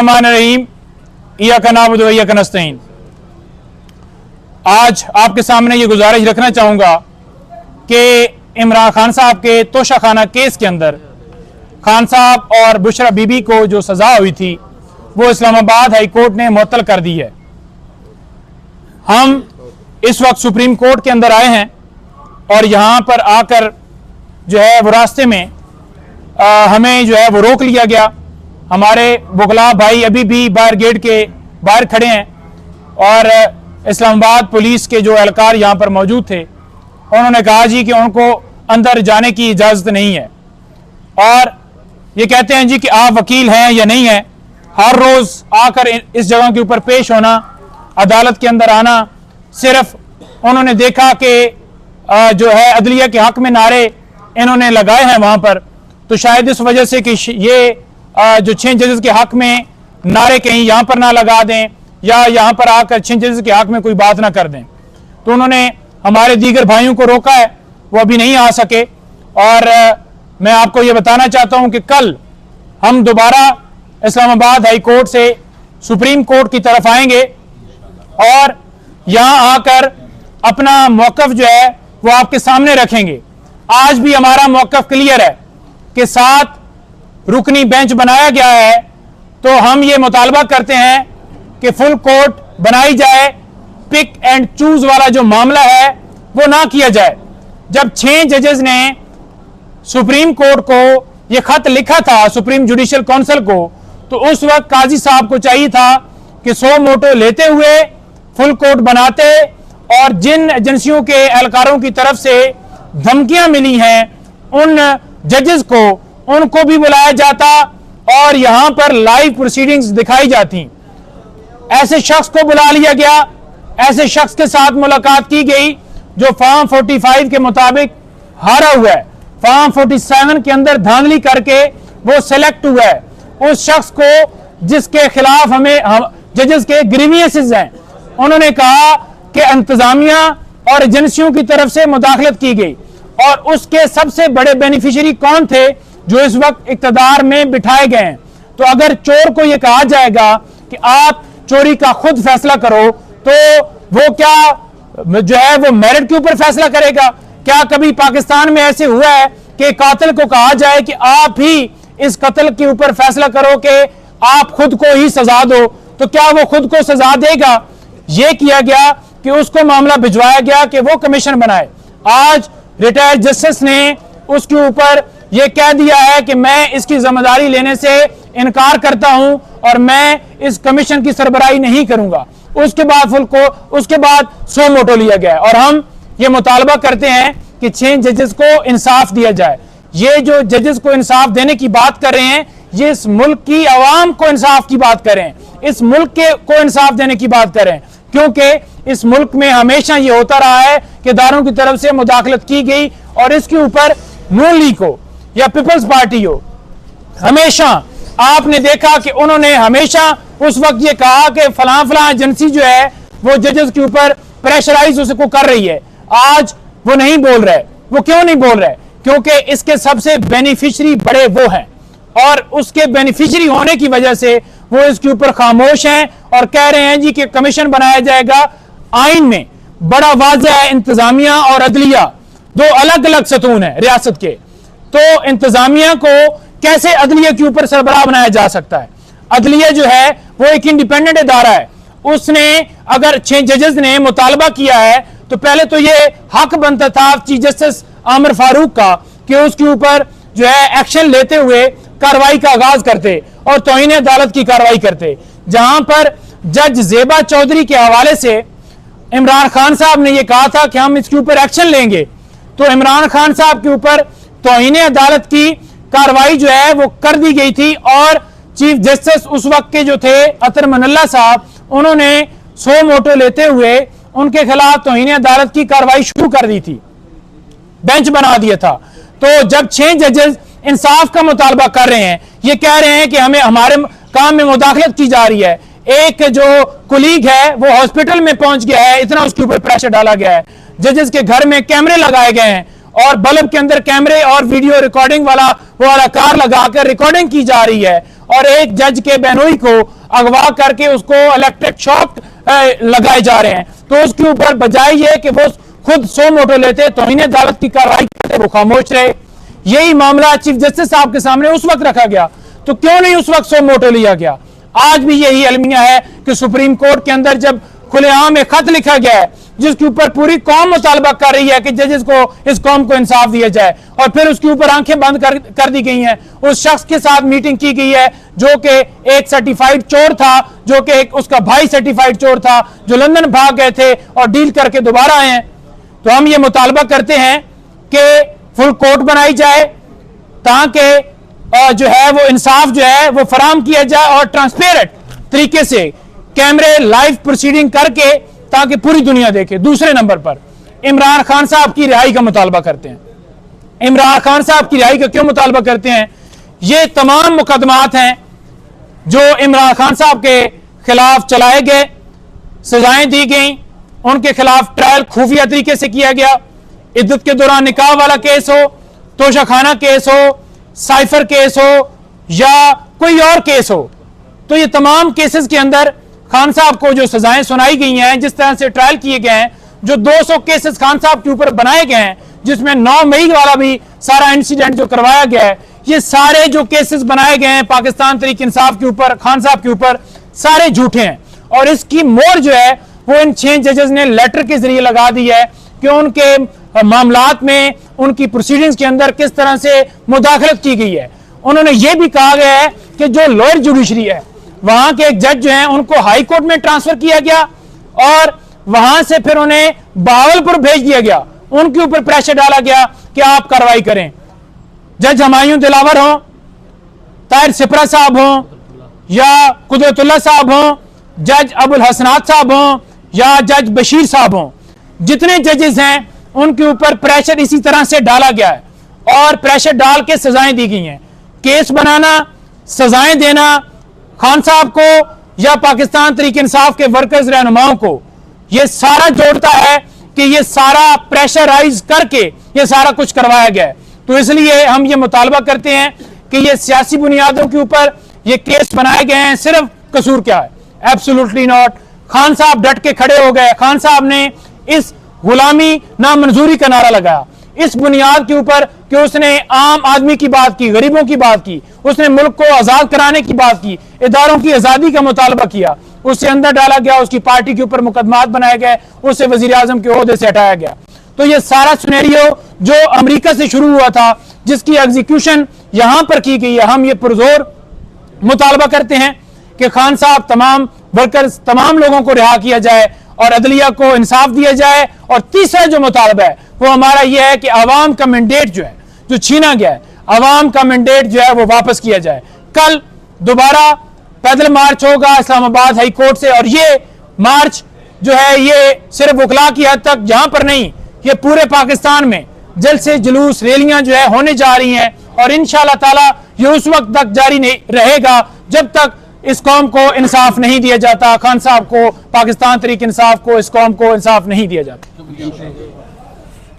बिस्मिल्लाहिर्रहमानिर्रहीम इय्याका नअबुदु व इय्याका नस्तईन। आज आपके सामने ये गुजारिश रखना चाहूँगा कि इमरान खान साहब के तोशाखाना केस के अंदर खान साहब और बुशरा बीबी को जो सज़ा हुई थी वो इस्लामाबाद हाई कोर्ट ने मुअत्तल कर दी है। हम इस वक्त सुप्रीम कोर्ट के अंदर आए हैं और यहाँ पर आकर जो है वो रास्ते में हमें जो है वो रोक लिया गया। हमारे बुगला भाई अभी भी बाहर गेट के बाहर खड़े हैं और इस्लामाबाद पुलिस के जो एहलकार यहाँ पर मौजूद थे उन्होंने कहा जी कि उनको अंदर जाने की इजाज़त नहीं है और ये कहते हैं जी कि आप वकील हैं या नहीं हैं। हर रोज़ आकर इस जगह के ऊपर पेश होना, अदालत के अंदर आना, सिर्फ उन्होंने देखा कि जो है अदलिया के हक में नारे इन्होंने लगाए हैं वहाँ पर, तो शायद इस वजह से कि ये जो 6 जजेस के हक में नारे कहीं यहाँ पर ना लगा दें या यहाँ पर आकर 6 जजेस के हक में कोई बात ना कर दें, तो उन्होंने हमारे दीगर भाइयों को रोका है, वो अभी नहीं आ सके। और मैं आपको ये बताना चाहता हूँ कि कल हम दोबारा इस्लामाबाद हाई कोर्ट से सुप्रीम कोर्ट की तरफ आएंगे और यहाँ आकर अपना मौक़िफ़ जो है वो आपके सामने रखेंगे। आज भी हमारा मौक़िफ़ क्लियर है कि 7 रुकनी बेंच बनाया गया है, तो हम ये मुतालबा करते हैं कि फुल कोर्ट बनाई जाए। पिक एंड चूज वाला जो मामला है वो ना किया जाए। जब 6 जजेस ने सुप्रीम कोर्ट को ये खत लिखा था, सुप्रीम जुडिशियल काउंसिल को, तो उस वक्त काजी साहब को चाहिए था कि 100 मोटो लेते हुए फुल कोर्ट बनाते और जिन एजेंसियों के एहलकारों की तरफ से धमकियां मिली हैं उन जजेस को उनको भी बुलाया जाता और यहां पर लाइव प्रोसीडिंग्स दिखाई जाती। ऐसे शख्स को बुला लिया गया, ऐसे शख्स के साथ मुलाकात की गई जो फॉर्म 45 के मुताबिक हारा हुआ है, फॉर्म 47 के अंदर धांधली करके वो सिलेक्ट हुआ है। उस शख्स को जिसके खिलाफ हम जजेस के ग्रीवियंसेस हैं, उन्होंने कहा कि इंतजामिया और एजेंसियों की तरफ से मुदाखलत की गई और उसके सबसे बड़े बेनिफिशियरी कौन थे जो इस वक्त इक्तदार में बिठाए गए हैं। तो अगर चोर को यह कहा जाएगा कि आप चोरी का खुद फैसला करो, तो वो क्या जो है वो मेरिट के ऊपर फैसला करेगा? क्या कभी पाकिस्तान में ऐसे हुआ है कि कातिल को कहा जाए कि आप ही इस कत्ल के ऊपर फैसला करो कि आप खुद को ही सजा दो? तो क्या वो खुद को सजा देगा? यह किया गया कि उसको मामला भिजवाया गया कि वो कमीशन बनाए। आज रिटायर्ड जस्टिस ने उसके ऊपर यह कह दिया है कि मैं इसकी जिम्मेदारी लेने से इनकार करता हूं और मैं इस कमीशन की सरबराही नहीं करूंगा। उसके बाद 100 मोटो लिया गया और हम ये मुतालबा करते हैं कि 6 जजेस को इंसाफ दिया जाए। ये जो जजेस को इंसाफ देने की बात कर रहे हैं, ये इस मुल्क की आवाम को इंसाफ की बात कर रहे हैं, इस मुल्क को इंसाफ देने की बात कर रहे हैं, क्योंकि इस मुल्क में हमेशा ये होता रहा है कि दारों की तरफ से मुदाखलत की गई और इसके ऊपर नून लीग हो या पीपल्स पार्टी हो, हमेशा आपने देखा कि उन्होंने हमेशा उस वक्त ये कहा कि फलां एजेंसी जो है वो जजेस के ऊपर प्रेशराइज उसको कर रही है। आज वो नहीं बोल रहे। वो क्यों नहीं बोल रहे? क्योंकि इसके सबसे बेनिफिशियरी बड़े वो हैं और उसके बेनिफिशियरी होने की वजह से वो इसके ऊपर खामोश हैं और कह रहे हैं जी कि कमीशन बनाया जाएगा। आइन में बड़ा वाज़ेह है, इंतजामिया और अदलिया 2 अलग अलग सतून है रियासत के, तो इंतजामिया को कैसे अदलिया के ऊपर सरबराह बनाया जा सकता है? अदलिया जो है वो एक इंडिपेंडेंट इदारा है। उसने अगर 6 जजेस ने मुतालबा किया है तो पहले तो ये हक बनता था चीफ जस्टिस आमिर फारूक का कि उसके ऊपर जो है एक्शन लेते हुए कार्रवाई का आगाज करते और तौहीन अदालत की कार्रवाई करते। जहां पर जज जेबा चौधरी के हवाले से इमरान खान साहब ने यह कहा था कि हम इसके ऊपर एक्शन लेंगे, तो इमरान खान साहब के ऊपर तौहीन अदालत की कार्रवाई जो है वो कर दी गई थी और चीफ जस्टिस उस वक्त के जो थे अतर मनल्ला साहब, उन्होंने 100 मोटो लेते हुए उनके खिलाफ तौहीन अदालत की कार्रवाई शुरू कर दी थी, बेंच बना दिया था। तो जब 6 जजेस इंसाफ का मुतालबा कर रहे हैं, ये कह रहे हैं कि हमें हमारे काम में मुदाखलत की जा रही है, एक जो कुलीग है वो हॉस्पिटल में पहुंच गया है, इतना उसके ऊपर प्रेशर डाला गया है, जजेस के घर में कैमरे लगाए गए हैं और बल्ब के अंदर कैमरे और वीडियो रिकॉर्डिंग वाला कार लगाकर रिकॉर्डिंग की जा रही है और एक जज के बहनोई को अगवा करके उसको इलेक्ट्रिक शॉक लगाए जा रहे हैं, तो उसके ऊपर बजाय ये कि वो खुद सो मोटो लेते, तौहीन अदालत की कार्रवाई करते, वो खामोश रहे। यही मामला चीफ जस्टिस साहब के सामने उस वक्त रखा गया, तो क्यों नहीं उस वक्त सो मोटो लिया गया? आज भी यही अलमिया है कि सुप्रीम कोर्ट के अंदर जब खुलेआम एक खत लिखा गया है जिसके ऊपर पूरी कौम मुतालबा कर रही है कि जजेस को, इस कौम को इंसाफ दिया जाए, और फिर उसके ऊपर आंखें बंद कर दी गई हैं। उस शख्स के साथ मीटिंग की गई है जो कि एक सर्टिफाइड चोर था, जो कि उसका भाई सर्टिफाइड चोर था, जो लंदन भाग गए थे और डील करके दोबारा आए हैं। तो हम ये मुतालबा करते हैं कि फुल कोर्ट बनाई जाए ताकि जो है वो इंसाफ जो है वो फराम किया जाए और ट्रांसपेरेंट तरीके से कैमरे लाइव प्रोसीडिंग करके ताकि पूरी दुनिया देखे। दूसरे नंबर पर इमरान खान साहब की रिहाई का मुतालबा करते हैं। इमरान खान साहब की रिहाई का क्यों मुतालबा करते हैं? ये तमाम मुकदमात हैं जो इमरान खान साहब के खिलाफ चलाए गए, सजाएं दी गई, उनके खिलाफ ट्रायल खुफिया तरीके से किया गया। इद्दत के दौरान निकाह वाला केस हो, तोशाखाना केस हो, साइफर केस हो या कोई और केस हो, तो ये तमाम केसेस के अंदर खान साहब को जो सजाएं सुनाई गई हैं, जिस तरह से ट्रायल किए गए हैं, जो 200 केसेस खान साहब के ऊपर बनाए गए हैं, जिसमें 9 मई वाला भी सारा इंसिडेंट जो करवाया गया है, ये सारे जो केसेस बनाए गए हैं पाकिस्तान तहरीक इंसाफ के ऊपर, खान साहब के ऊपर, सारे झूठे हैं। और इसकी मोहर जो है वो इन 6 जजेस ने लेटर के जरिए लगा दी है कि उनके मामलात में, उनकी प्रोसीडिंग्स के अंदर किस तरह से मुदाखलत की गई है। उन्होंने ये भी कहा गया है कि जो लोअर जुडिशरी है, वहां के एक जज जो हैं उनको हाई कोर्ट में ट्रांसफर किया गया और वहां से फिर उन्हें बहावलपुर भेज दिया गया। उनके ऊपर प्रेशर डाला गया कि आप कार्रवाई करें। जज हमायूं दिलावर हो, ताहिर सिपरा साहब हो या कुदरतुल्लाह साहब हो, जज अबुल हसनात साहब हो या जज बशीर साहब हो, जितने जजेस हैं उनके ऊपर प्रेशर इसी तरह से डाला गया है और प्रेशर डाल के सजाएं दी गई हैं। केस बनाना, सजाएं देना खान साहब को या पाकिस्तान तहरीक इंसाफ के वर्कर्स रहनुमाओं को, ये सारा जोड़ता है कि ये सारा प्रेशराइज करके ये सारा कुछ करवाया गया है। तो इसलिए हम ये मुतालबा करते हैं कि ये सियासी बुनियादों के ऊपर ये केस बनाए गए हैं। सिर्फ कसूर क्या है? Absolutely not. खान साहब डट के खड़े हो गए। खान साहब ने इस गुलामी नामंजूरी का नारा लगाया इस बुनियाद के ऊपर कि उसने आम आदमी की बात की, गरीबों की बात की, उसने मुल्क को आजाद कराने की बात की, इदारों की आजादी का मुतालबा किया, उससे अंदर डाला गया, उसकी पार्टी के ऊपर मुकदमात बनाए गए, उससे वजीर आजम के ओहदे से हटाया गया। तो ये सारा सिनेरियो जो अमेरिका से शुरू हुआ था, जिसकी एग्जीक्यूशन यहां पर की गई है, हम ये पुरजोर मुतालबा करते हैं कि खान साहब, तमाम वर्कर्स, तमाम लोगों को रिहा किया जाए और अदलिया को इंसाफ दिया जाए। और तीसरा जो मुतालबा है वो हमारा यह है कि अवाम का मैंडेट जो है, जो छीना गया है, अवाम का मैंडेट जो है वो वापस किया जाए। कल दोबारा पैदल मार्च होगा इस्लामाबाद हाई कोर्ट से, और ये मार्च जो है ये सिर्फ वकला की हद तक जहां पर नहीं, ये पूरे पाकिस्तान में जल्द से जुलूस, रैलियां जो है होने जा रही हैं। और इंशाअल्लाह ताला ये उस वक्त तक जारी नहीं रहेगा जब तक इस कौम को इंसाफ नहीं दिया जाता, खान साहब को, पाकिस्तान तहरीक इंसाफ को, इस कौम को इंसाफ नहीं दिया जाता।